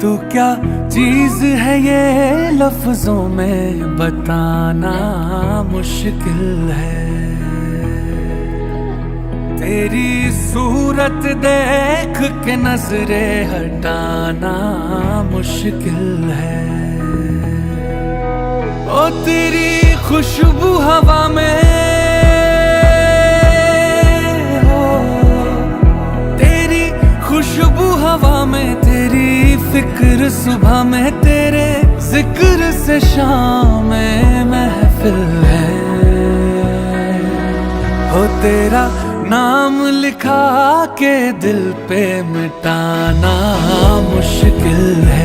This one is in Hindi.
तू क्या चीज है ये लफ्जों में बताना मुश्किल है। तेरी सूरत देख के नजरे हटाना मुश्किल है। ओ तेरी खुशबू हवा में हो, तेरी खुशबू हवा में, तेरी फिक्र सुबह में, तेरे जिक्र से शाम में महफिल है। हो तेरा नाम लिखा के दिल पे मिटाना मुश्किल है।